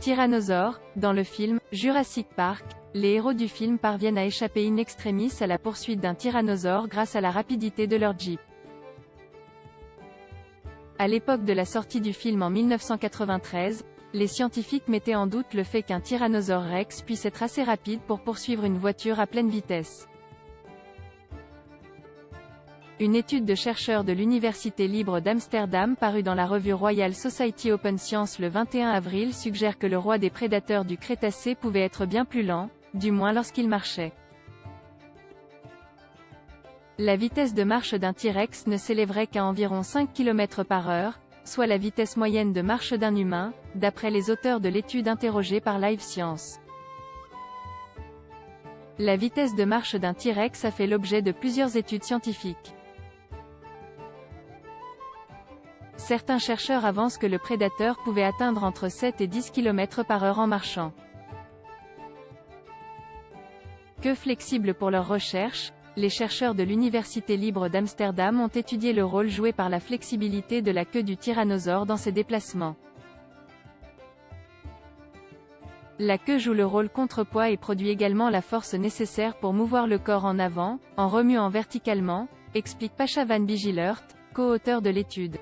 Tyrannosaure, dans le film Jurassic Park, les héros du film parviennent à échapper in extremis à la poursuite d'un tyrannosaure grâce à la rapidité de leur jeep. À l'époque de la sortie du film en 1993, les scientifiques mettaient en doute le fait qu'un tyrannosaure rex puisse être assez rapide pour poursuivre une voiture à pleine vitesse. Une étude de chercheurs de l'Université libre d'Amsterdam parue dans la revue Royal Society Open Science le 21 avril suggère que le roi des prédateurs du Crétacé pouvait être bien plus lent, du moins lorsqu'il marchait. La vitesse de marche d'un T-Rex ne s'élèverait qu'à environ 5 km/h, soit la vitesse moyenne de marche d'un humain, d'après les auteurs de l'étude interrogés par Live Science. La vitesse de marche d'un T-Rex a fait l'objet de plusieurs études scientifiques. Certains chercheurs avancent que le prédateur pouvait atteindre entre 7 et 10 km/h en marchant. Que flexibles pour leurs recherches, les chercheurs de l'Université libre d'Amsterdam ont étudié le rôle joué par la flexibilité de la queue du tyrannosaure dans ses déplacements. La queue joue le rôle contrepoids et produit également la force nécessaire pour mouvoir le corps en avant, en remuant verticalement, explique Pasha Van Bijlert, co-auteur de l'étude.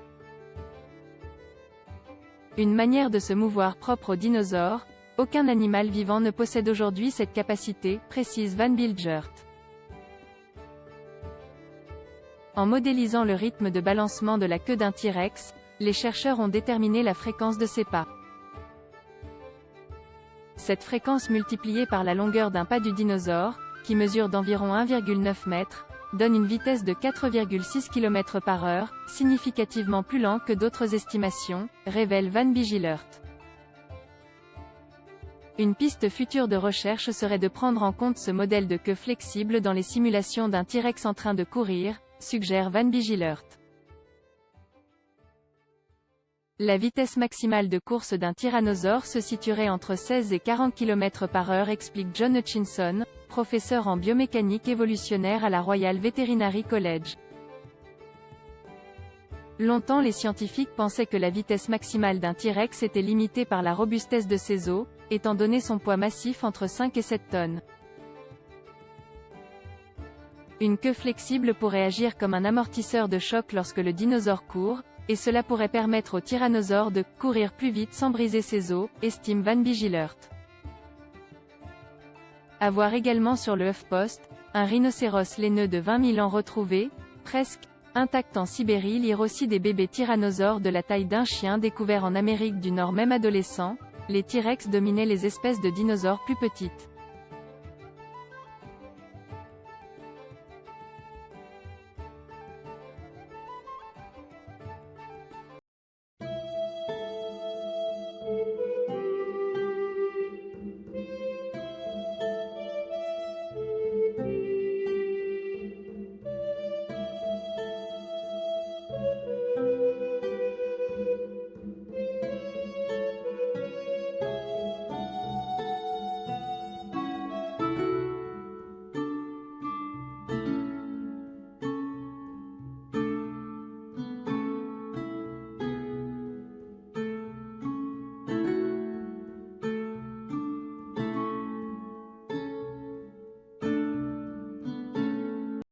Une manière de se mouvoir propre aux dinosaures, aucun animal vivant ne possède aujourd'hui cette capacité, précise Van Bijlert. En modélisant le rythme de balancement de la queue d'un T-Rex, les chercheurs ont déterminé la fréquence de ses pas. Cette fréquence multipliée par la longueur d'un pas du dinosaure, qui mesure d'environ 1,9 m, donne une vitesse de 4,6 km/h, significativement plus lent que d'autres estimations, révèle Van Bijlert. Une piste future de recherche serait de prendre en compte ce modèle de queue flexible dans les simulations d'un T-Rex en train de courir, suggère Van Bijlert. La vitesse maximale de course d'un tyrannosaure se situerait entre 16 et 40 km/h, explique John Hutchinson, professeur en biomécanique évolutionnaire à la Royal Veterinary College. Longtemps les scientifiques pensaient que la vitesse maximale d'un T-Rex était limitée par la robustesse de ses os, étant donné son poids massif entre 5 et 7 tonnes. Une queue flexible pourrait agir comme un amortisseur de choc lorsque le dinosaure court, et cela pourrait permettre au tyrannosaure de « courir plus vite sans briser ses os », estime Van Bijlert. À voir également sur le HuffPost, un rhinocéros laineux de 20 000 ans retrouvé, presque intact en Sibérie, lire aussi des bébés tyrannosaures de la taille d'un chien découverts en Amérique du Nord même adolescents, les T-Rex dominaient les espèces de dinosaures plus petites.